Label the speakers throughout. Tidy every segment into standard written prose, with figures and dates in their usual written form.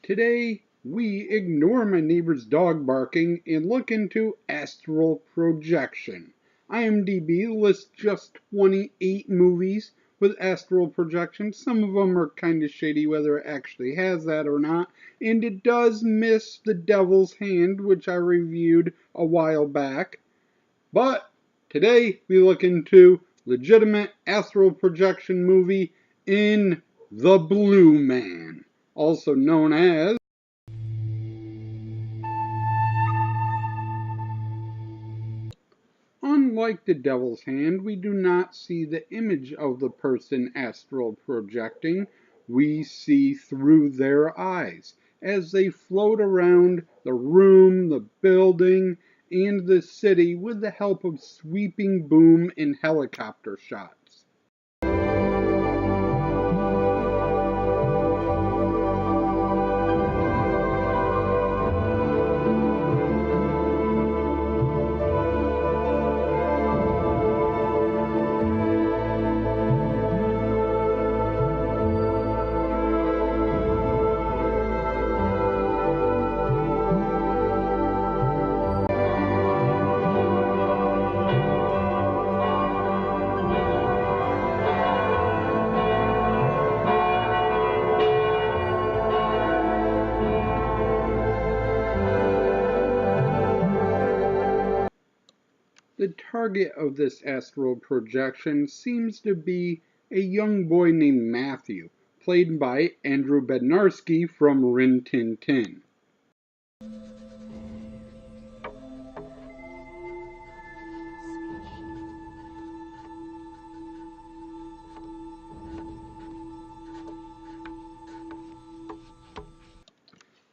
Speaker 1: Today, we ignore my neighbor's dog barking and look into astral projection. IMDb lists just 28 movies with astral projection. Some of them are kind of shady whether it actually has that or not. And it does miss The Devil's Hand, which I reviewed a while back. But today, we look into legitimate astral projection movie in The Blue Man, also known as. Unlike The Devil's Hand, we do not see the image of the person astral projecting. We see through their eyes as they float around the room, the building, and the city with the help of sweeping boom and helicopter shots. The target of this astral projection seems to be a young boy named Matthew, played by Andrew Bednarski from Rin Tin Tin.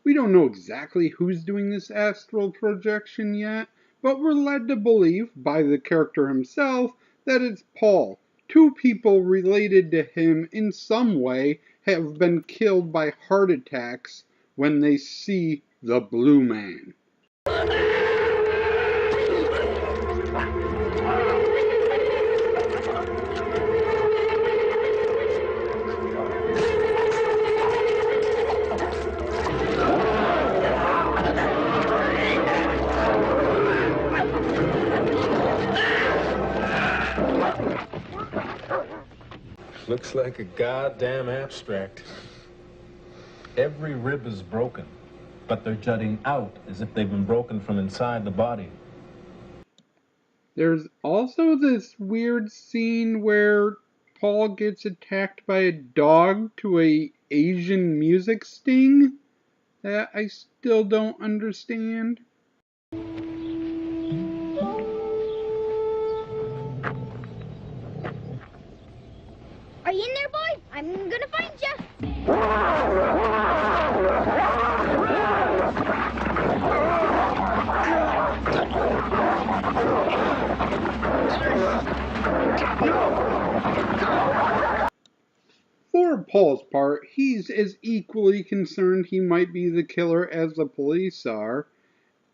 Speaker 1: We don't know exactly who's doing this astral projection yet, but we're led to believe, by the character himself, that it's Paul. Two people related to him in some way have been killed by heart attacks when they see the Blue Man.
Speaker 2: Looks like a goddamn abstract. Every rib is broken, but they're jutting out as if they've been broken from inside the body.
Speaker 1: There's also this weird scene where Paul gets attacked by a dog to a Asian music sting that I still don't understand.
Speaker 3: Are you in there, boy? I'm gonna find you.
Speaker 1: For Paul's part, he's as equally concerned he might be the killer as the police are,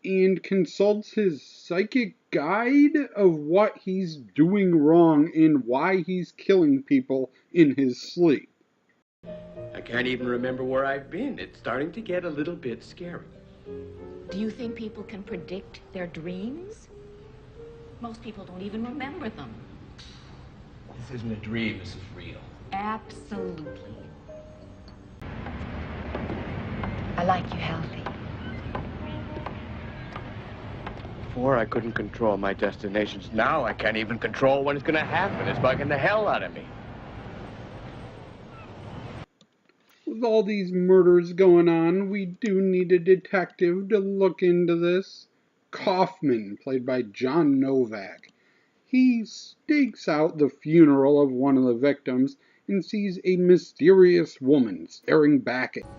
Speaker 1: and consults his psychic guide of what he's doing wrong and why he's killing people in his sleep.
Speaker 4: I can't even remember where I've been. It's starting to get a little bit scary.
Speaker 5: Do you think people can predict their dreams? Most people don't even remember them.
Speaker 4: This isn't a dream, this is real.
Speaker 5: Absolutely. I like you healthy.
Speaker 4: Before I couldn't control my destinations. Now I can't even control when it's gonna happen. It's bugging the hell out of me.
Speaker 1: With all these murders going on, we do need a detective to look into this. Kaufman, played by John Novak. He stakes out the funeral of one of the victims and sees a mysterious woman staring back at him.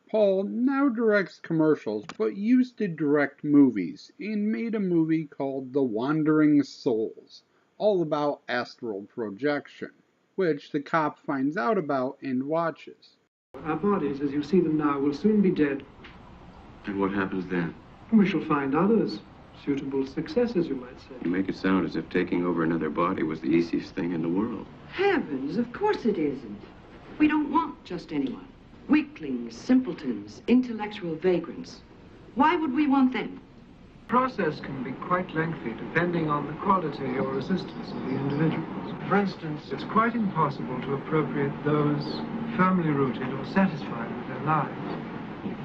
Speaker 1: Paul now directs commercials, but used to direct movies, and made a movie called The Wandering Souls, all about astral projection, which the cop finds out about and watches.
Speaker 6: Our bodies, as you see them now, will soon be dead.
Speaker 7: And what happens then?
Speaker 6: We shall find others. Suitable successors, you might say.
Speaker 7: You make it sound as if taking over another body was the easiest thing in the world.
Speaker 8: Heavens, of course it isn't. We don't want just anyone. Weaklings, simpletons, intellectual vagrants. Why would we want them?
Speaker 6: The process can be quite lengthy, depending on the quality or resistance of the individuals. For instance, it's quite impossible to appropriate those firmly rooted or satisfied with their lives.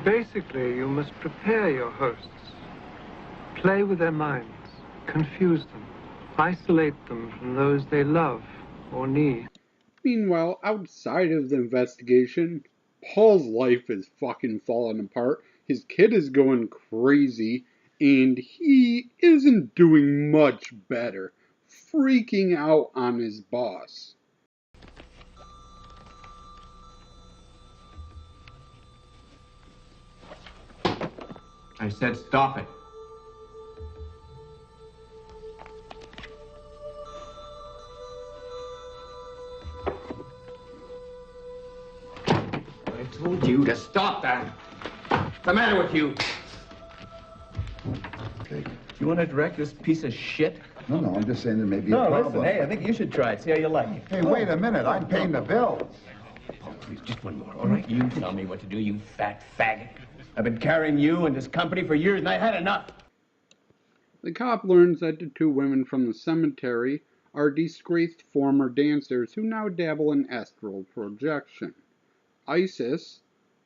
Speaker 6: Basically, you must prepare your hosts. Play with their minds, confuse them, isolate them from those they love or need.
Speaker 1: Meanwhile, outside of the investigation, Paul's life is fucking falling apart. His kid is going crazy, and he isn't doing much better, freaking out on his boss.
Speaker 4: I said stop it. I told you to stop that. What's the matter with you?
Speaker 9: Okay.
Speaker 4: Do you want to direct this piece of shit?
Speaker 9: No, I'm just saying there may be a problem.
Speaker 4: Listen, hey, I think you should try it. See how you like it.
Speaker 9: Hey, wait a minute. I'm paying the bills.
Speaker 4: Oh, please, just one more, all right? You tell me what to do, you fat faggot. I've been carrying you and this company for years, and I had enough.
Speaker 1: The cop learns that the two women from the cemetery are disgraced former dancers who now dabble in astral projection. Isis,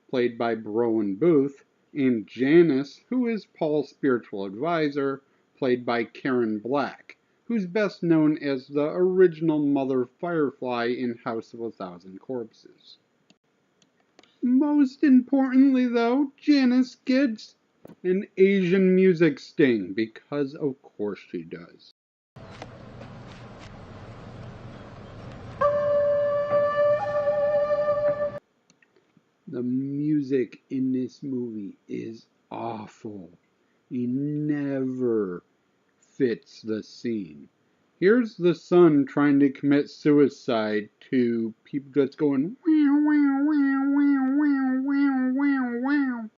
Speaker 1: played by Browen Booth, and Janice, who is Paul's spiritual advisor, played by Karen Black, who's best known as the original Mother Firefly in House of a Thousand Corpses. Most importantly, though, Janice gets an Asian music sting, because of course she does. The music in this movie is awful. It never fits the scene. Here's the son trying to commit suicide to people that's going wow, wow, wow, wow, wow, wow, wow.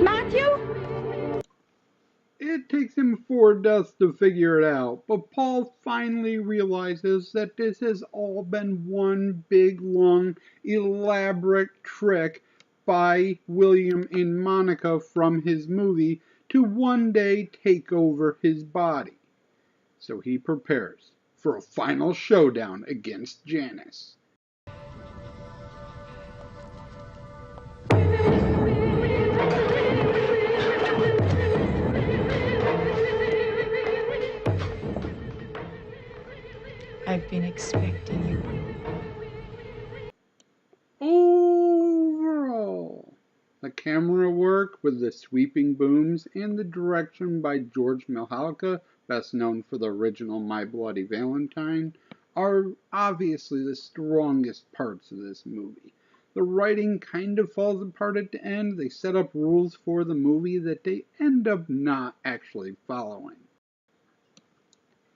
Speaker 3: Matthew?
Speaker 1: It takes him 4 deaths to figure it out, but Paul finally realizes that this has all been one big, long, elaborate trick by William and Monica from his movie to one day take over his body. So he prepares for a final showdown against Janice.
Speaker 5: I've been expecting you.
Speaker 1: Overall, the camera work with the sweeping booms and the direction by George Mihalka, best known for the original My Bloody Valentine, are obviously the strongest parts of this movie. The writing kind of falls apart at the end. They set up rules for the movie that they end up not actually following.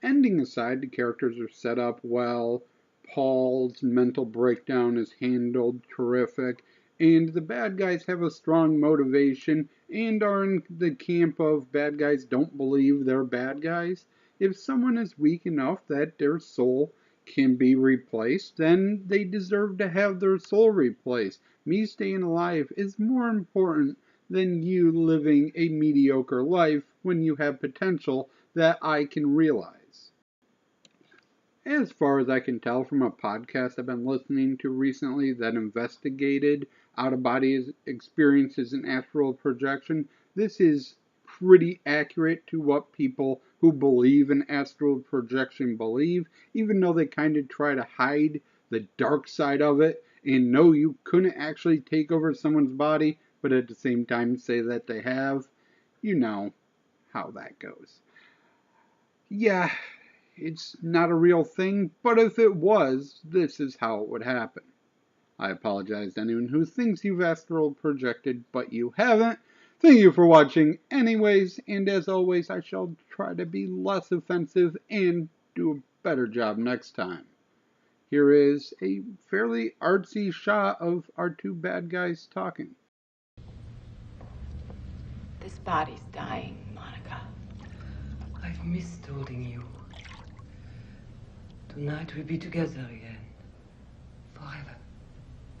Speaker 1: Ending aside, the characters are set up well, Paul's mental breakdown is handled terrific, and the bad guys have a strong motivation and are in the camp of bad guys don't believe they're bad guys. If someone is weak enough that their soul can be replaced, then they deserve to have their soul replaced. Me staying alive is more important than you living a mediocre life when you have potential that I can realize. As far as I can tell from a podcast I've been listening to recently that investigated out-of-body experiences in astral projection, this is pretty accurate to what people who believe in astral projection believe, even though they kind of try to hide the dark side of it and know you couldn't actually take over someone's body, but at the same time say that they have. You know how that goes. Yeah, it's not a real thing, but if it was, this is how it would happen. I apologize to anyone who thinks you've astral projected, but you haven't. Thank you for watching anyways, and as always, I shall try to be less offensive and do a better job next time. Here is a fairly artsy shot of our two bad guys talking.
Speaker 5: This body's dying, Monica.
Speaker 8: I've missed holding you. Tonight we'll be together again. Forever.